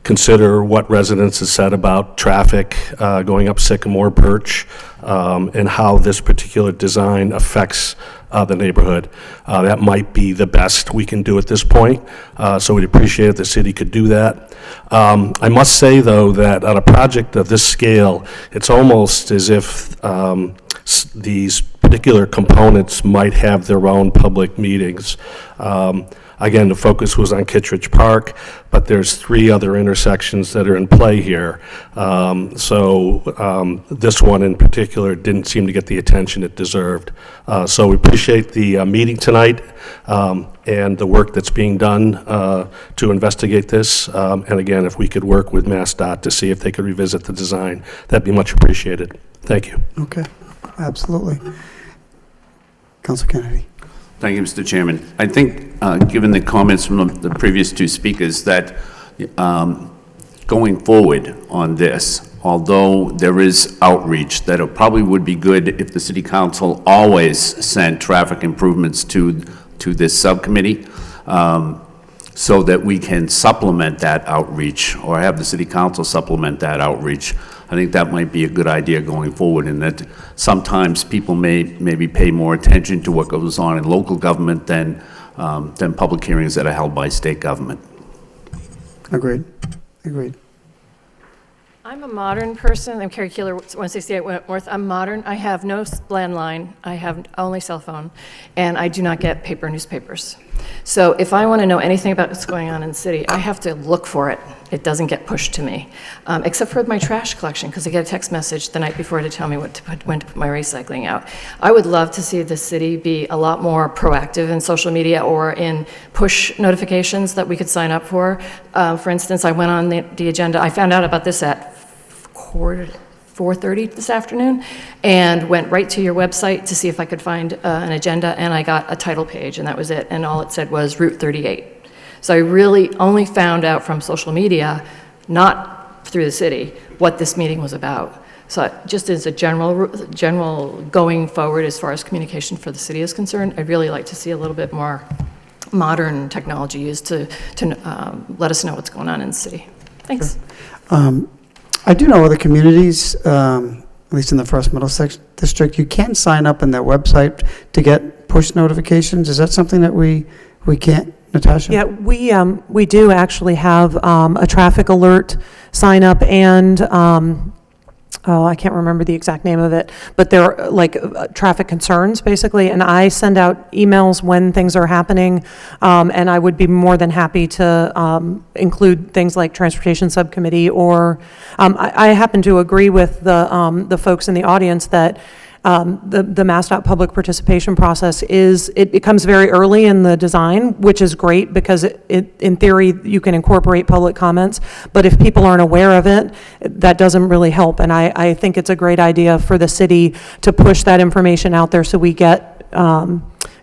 Consider what residents have said about traffic going up Sycamore Birch and how this particular design affects the neighborhood. That might be the best we can do at this point, so we'd appreciate if the city could do that. I must say, though, that on a project of this scale, it's almost as if these particular components might have their own public meetings. Again, the focus was on Kittredge Park, but there's 3 other intersections that are in play here. This one in particular didn't seem to get the attention it deserved. So we appreciate the meeting tonight and the work that's being done to investigate this. And again, if we could work with MassDOT to see if they could revisit the design, that'd be much appreciated. Thank you. Okay, absolutely. Councilor Kennedy. Thank you, Mr. Chairman. I think, given the comments from the previous 2 speakers, that going forward on this, although there is outreach, that it probably would be good if the City Council always sent traffic improvements to this subcommittee, so that we can supplement that outreach, or have the City Council supplement that outreach. I think that might be a good idea going forward, and that sometimes people maybe pay more attention to what goes on in local government than public hearings that are held by state government. Agreed. Agreed. I'm a modern person. I'm Carrie Keeler, 168 Wentworth. I'm modern. I have no landline. I have only cell phone, and I do not get paper newspapers. So if I want to know anything about what's going on in the city, I have to look for it. It doesn't get pushed to me, except for my trash collection, because I get a text message the night before to tell me when to put my recycling out. I would love to see the city be a lot more proactive in social media or in push notifications that we could sign up for. For instance, I went on the agenda. I found out about this at 4:30 this afternoon, and went right to your website to see if I could find an agenda, and I got a title page, and that was it, and all it said was Route 38. So I really only found out from social media, not through the city, what this meeting was about. So just as a general going forward as far as communication for the city is concerned, I'd really like to see a little bit more modern technology used to let us know what's going on in the city. Thanks. Sure. I do know other communities, at least in the First Middlesex District, you can sign up on their website to get push notifications. Is that something that we can't, Natasha? Yeah, we do actually have a traffic alert sign up, and I can't remember the exact name of it, but they're like traffic concerns, basically, and I send out emails when things are happening, and I would be more than happy to include things like Transportation Subcommittee, or I happen to agree with the folks in the audience that the MassDOT public participation process it becomes very early in the design, which is great because in theory you can incorporate public comments, but if people aren't aware of it, that doesn't really help. And I think it's a great idea for the city to push that information out there so we get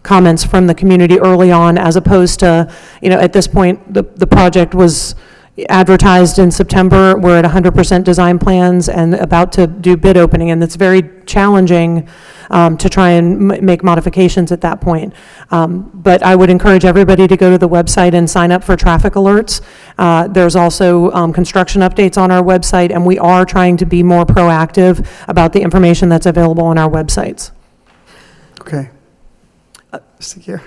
comments from the community early on, as opposed to, at this point, the project was advertised in September. We're at 100% design plans and about to do bid opening, and it's very challenging to try and make modifications at that point. But I would encourage everybody to go to the website and sign up for traffic alerts. There's also construction updates on our website, and we are trying to be more proactive about the information that's available on our websites. Okay. Mr. Gear.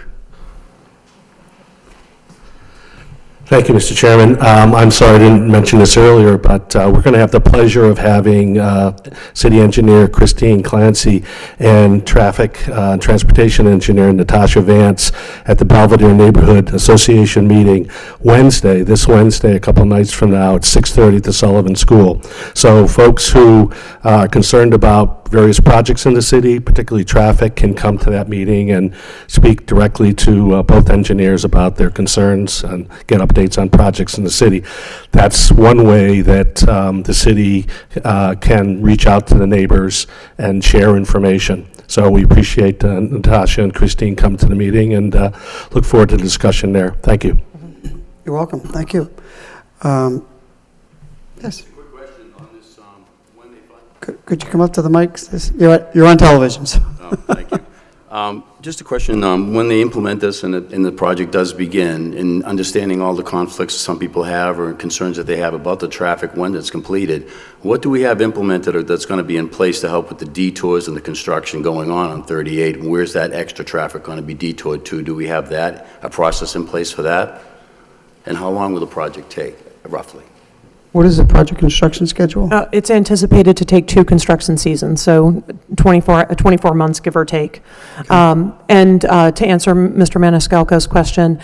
Thank you, Mr. Chairman. I'm sorry I didn't mention this earlier, but we're going to have the pleasure of having City Engineer Christine Clancy and Traffic and Transportation Engineer Natasha Vance at the Belvedere Neighborhood Association meeting this Wednesday, a couple nights from now at 6:30 at the Sullivan School. So folks who are concerned about various projects in the city, particularly traffic, can come to that meeting and speak directly to both engineers about their concerns and get updates on projects in the city. That's one way that the city can reach out to the neighbors and share information. So we appreciate Natasha and Christine come to the meeting, and look forward to the discussion there. Thank you. You're welcome. Thank you. Yes. Could you come up to the mic? You're on television. So. Thank you. Just a question, when they implement this and the project does begin, in understanding all the conflicts some people have or concerns that they have about the traffic when it's completed, what do we have implemented or that's going to be in place to help with the detours and the construction going on 38? And where's that extra traffic going to be detoured to? Do we have a process in place for that? And how long will the project take, roughly? What is the project construction schedule? It's anticipated to take 2 construction seasons, so 24 months, give or take. And to answer Mr. Maniscalco's question,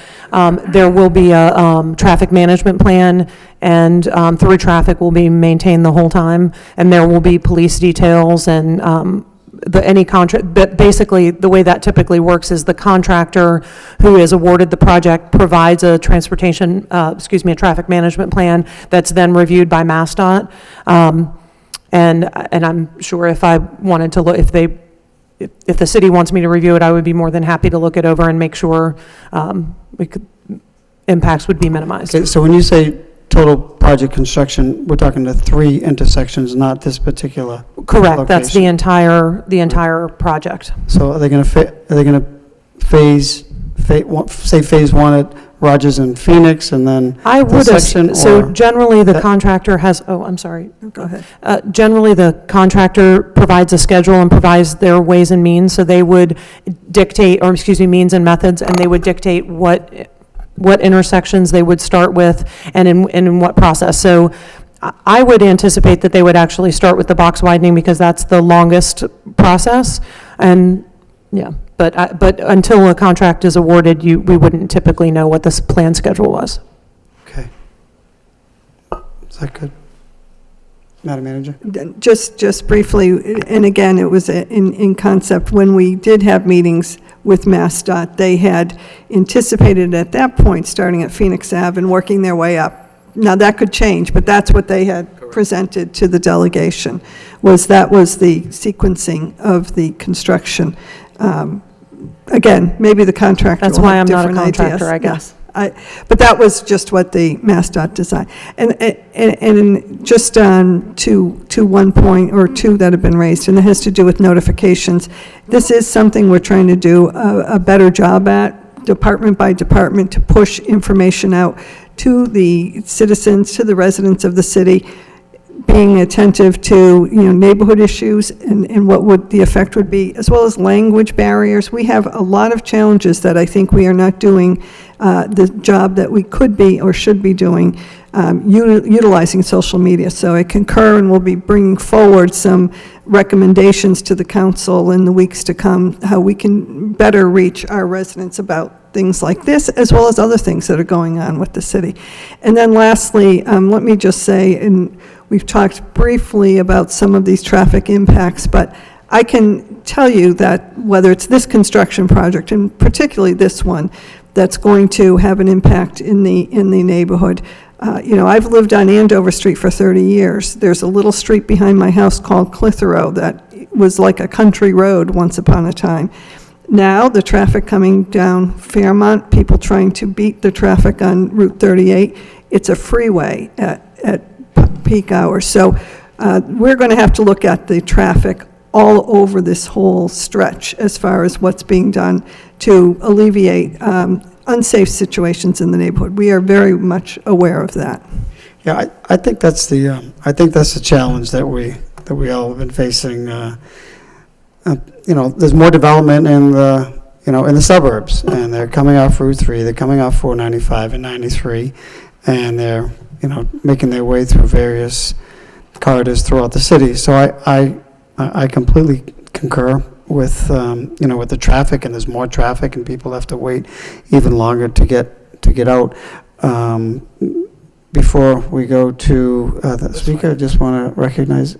there will be a traffic management plan, and through traffic will be maintained the whole time, and there will be police details and any contract, but basically, the way that typically works is the contractor who is awarded the project provides a a traffic management plan that's then reviewed by MassDOT. And I'm sure if I wanted to look, if the city wants me to review it, I would be more than happy to look it over and make sure impacts would be minimized. Okay, so when you say total project construction, we're talking the 3 intersections, not this particular Correct, that's the location. entire project. So are they going to phase one at Rogers and Phoenix, and then I the would section, so or- generally the contractor has, I'm sorry. Go ahead. Generally, the contractor provides a schedule and provides their ways and means, so they would dictate, means and methods, and they would dictate what intersections they would start with and in what process. So I would anticipate that they would actually start with the box widening because that's the longest process. And yeah, but until a contract is awarded, we wouldn't typically know what this plan schedule was. Okay. Is that good? Madam Manager? Just briefly, and again, it was in concept, when we did have meetings with MassDOT, they had anticipated at that point, starting at Phoenix Ave and working their way up. Now, that could change, but that's what they had presented to the delegation, was the sequencing of the construction. Again, maybe the contractor That's will why have I'm not a different contractor, ideas. I guess. But that was just what the MassDOT designed. And just to one point, or 2 that have been raised, and it has to do with notifications. This is something we're trying to do a better job at, department by department, to push information out to the citizens, to the residents of the city, being attentive to, neighborhood issues and what the effect would be, as well as language barriers. We have a lot of challenges that I think we are not doing the job that we could be or should be doing, utilizing social media. So I concur, and we'll be bringing forward some recommendations to the council in the weeks to come, how we can better reach our residents about things like this, as well as other things that are going on with the city. And then lastly, let me just say, and we've talked briefly about some of these traffic impacts, but I can tell you that whether it's this construction project, and particularly this one, that's going to have an impact in the neighborhood. I've lived on Andover Street for 30 years. There's a little street behind my house called Clitheroe that was like a country road once upon a time. Now, the traffic coming down Fairmont, people trying to beat the traffic on Route 38, it's a freeway at peak hours. So we're going to have to look at the traffic all over this whole stretch as far as what's being done to alleviate unsafe situations in the neighborhood. We are very much aware of that. Yeah, I think that's the challenge that we all have been facing. There's more development in the suburbs, and they're coming off Route 3, they're coming off 495 and 93, and they're, making their way through various corridors throughout the city. So I completely concur with, with the traffic, and there's more traffic, and people have to wait even longer to get out. Before we go to the speaker, I just want to recognize.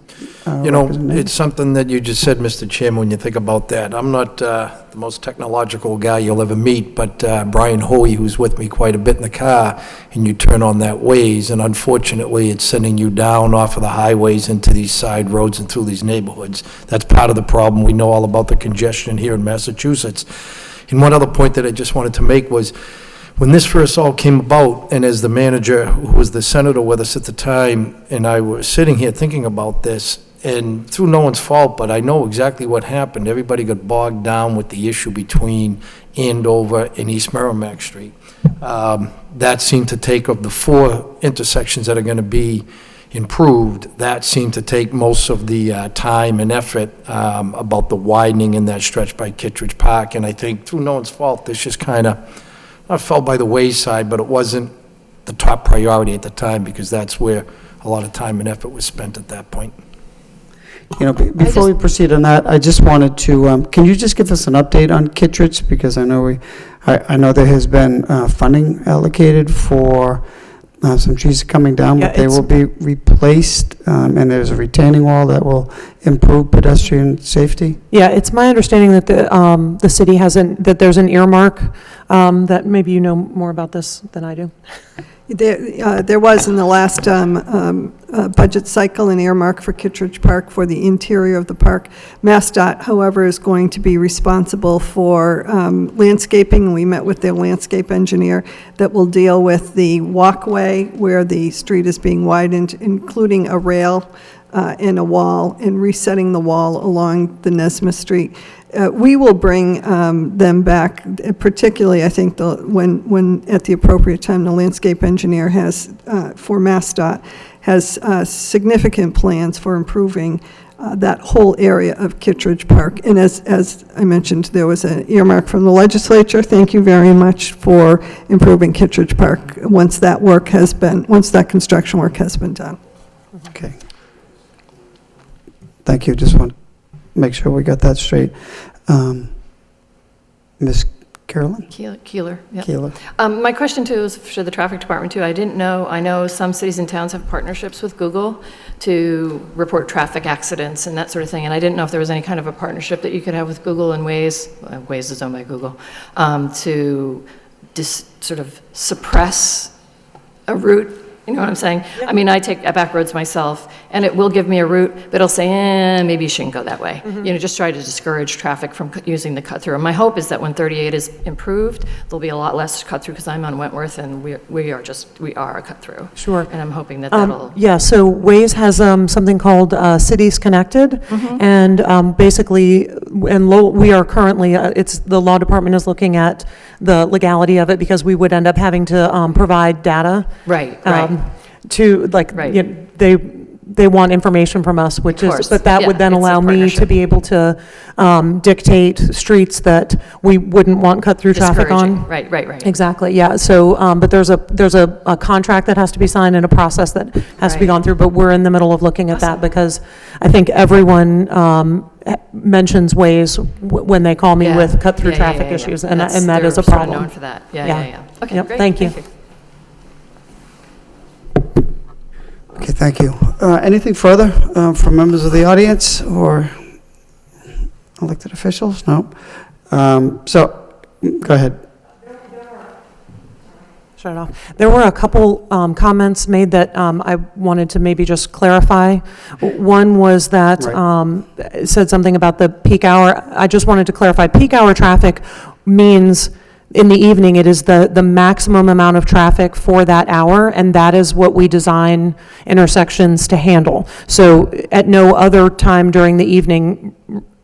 It's something that you just said, Mr. Chairman, when you think about that. I'm not the most technological guy you'll ever meet, but Brian Hoey, who's with me quite a bit in the car, and you turn on that Waze, and unfortunately, it's sending you down off of the highways into these side roads and through these neighborhoods. That's part of the problem. We know all about the congestion here in Massachusetts. And one other point that I just wanted to make was, when this first all came about, and as the manager, who was the senator with us at the time, and I were sitting here thinking about this, and through no one's fault, but I know exactly what happened. Everybody got bogged down with the issue between Andover and East Merrimack Street. That seemed to take, of the 4 intersections that are going to be improved, that seemed to take most of the time and effort about the widening in that stretch by Kittredge Park. And I think through no one's fault, this just kind of, not fell by the wayside, but it wasn't the top priority at the time, because that's where a lot of time and effort was spent at that point. You know, before we proceed on that, I just wanted to, can you just give us an update on Kittredge? Because I know I know there has been funding allocated for some trees coming down, but they will be replaced, and there's a retaining wall that will improve pedestrian safety? Yeah, it's my understanding that the city hasn't, that there's an earmark, that maybe you know more about this than I do. There was in the last budget cycle an earmark for Kittredge Park for the interior of the park. MassDOT, however, is going to be responsible for landscaping. We met with their landscape engineer that will deal with the walkway where the street is being widened, including a rail and a wall, and resetting the wall along the Nesmith Street. We will bring them back, particularly, I think, when at the appropriate time, the landscape engineer has, for MassDOT, has significant plans for improving that whole area of Kittredge Park. And as I mentioned, there was an earmark from the legislature. Thank you very much for improving Kittredge Park once that construction work has been done. Okay. Thank you. Just want to make sure we got that straight. Ms. Carolyn? Keeler. Yep. Keeler. My question too is for the traffic department too. I didn't know, I know some cities and towns have partnerships with Google to report traffic accidents and that sort of thing, and I didn't know if there was any kind of a partnership that you could have with Google and Waze, Waze is owned by Google, to sort of suppress a route. You know what I'm saying? Yep. I mean, I take back roads myself, and it will give me a route, but it'll say, maybe you shouldn't go that way. Mm-hmm. You know, just try to discourage traffic from using the cut-through. And my hope is that when 38 is improved, there'll be a lot less cut-through, because I'm on Wentworth, and we are a cut-through. Sure. And I'm hoping that that'll... Yeah, so Waze has something called Cities Connected, mm-hmm. and basically, and we are currently, the law department is looking at the legality of it, because we would end up having to provide data. Right, to, like, right. You know, they want information from us, which is, but that would then allow me to be able to dictate streets that we wouldn't want cut-through traffic on. Right. Exactly, yeah. So, but there's a contract that has to be signed and a process that has to be gone through, but we're in the middle of looking at that, because I think everyone mentions Waze when they call me with cut-through traffic issues, and that is a problem. Sort of known for that. Yeah. Okay, yep, great. Thank you. Okay, thank you. Anything further from members of the audience or elected officials? No. So, go ahead. Shut it off. There were a couple comments made that I wanted to maybe just clarify. One was that it said something about the peak hour. I just wanted to clarify. Peak hour traffic means in the evening, it is the maximum amount of traffic for that hour, and that is what we design intersections to handle. So at no other time during the evening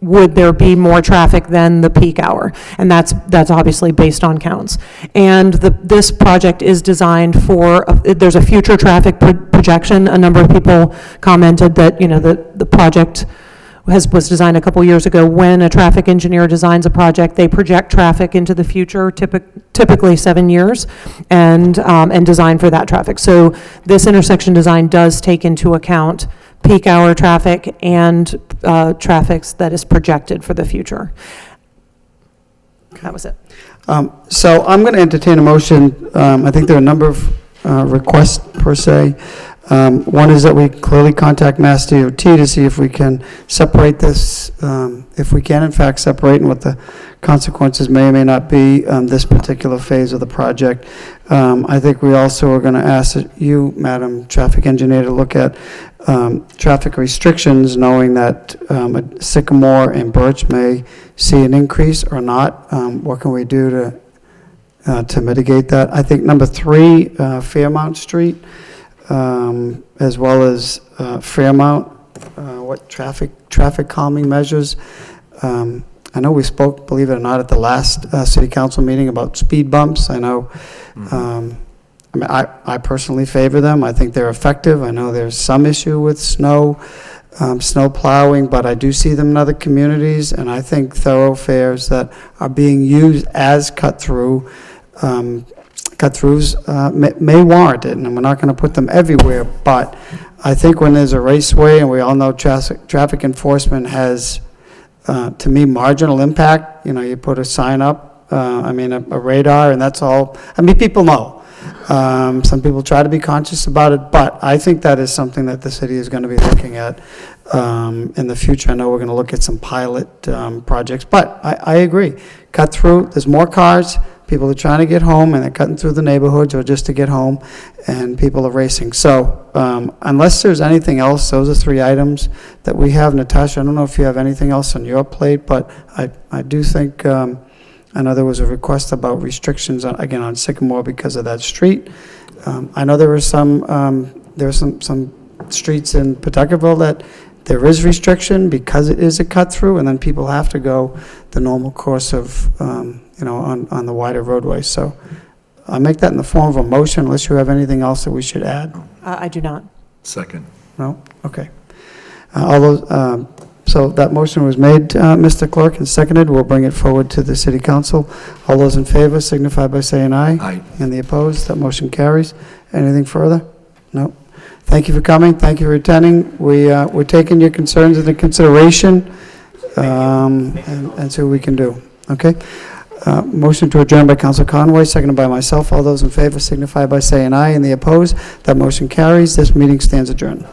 would there be more traffic than the peak hour, and that's obviously based on counts. And this project is designed for, there's a future traffic projection. A number of people commented that, you know, the project was designed a couple years ago. When a traffic engineer designs a project, they project traffic into the future, typically 7 years, and design for that traffic. So this intersection design does take into account peak hour traffic and traffic that is projected for the future. That was it. So I'm going to entertain a motion. I think there are a number of requests per se. One is that we clearly contact Mass DOT to see if we can separate this, if we can in fact separate, and what the consequences may or may not be this particular phase of the project. I think we also are going to ask you, Madam Traffic Engineer, to look at traffic restrictions, knowing that Sycamore and Birch may see an increase or not. What can we do to mitigate that? I think number 3, Fairmount Street, as well as Fairmount, what traffic calming measures. I know we spoke, believe it or not, at the last city council meeting about speed bumps. I know, I mean, I personally favor them. I think they're effective. I know there's some issue with snow plowing, but I do see them in other communities, and I think thoroughfares that are being used as cut through cut-throughs may warrant it, and we're not going to put them everywhere, but I think when there's a raceway, and we all know traffic enforcement has, to me, marginal impact. You put a sign up, a radar, and that's all. People know. Some people try to be conscious about it, but I think that is something that the city is going to be looking at in the future. I know we're going to look at some pilot projects, but I agree. Cut through, there's more cars, people are trying to get home, and they're cutting through the neighborhoods or just to get home, and people are racing. So unless there's anything else, those are 3 items that we have. Natasha, I don't know if you have anything else on your plate, but I do think, I know there was a request about restrictions, on Sycamore because of that street. I know there were some streets in Pawtucketville that there is restriction because it is a cut-through, and then people have to go the normal course of, on the wider roadway. So I'll make that in the form of a motion, unless you have anything else that we should add. I do not. Second. No? Okay. All those, so that motion was made, Mr. Clerk, and seconded. We'll bring it forward to the City Council. All those in favor signify by saying aye. Aye. And the opposed, that motion carries. Anything further? No? Thank you for coming. Thank you for attending. We're taking your concerns into consideration and see what we can do. Okay? Motion to adjourn by Council Conway, seconded by myself. All those in favor signify by saying aye. And the opposed, that motion carries. This meeting stands adjourned.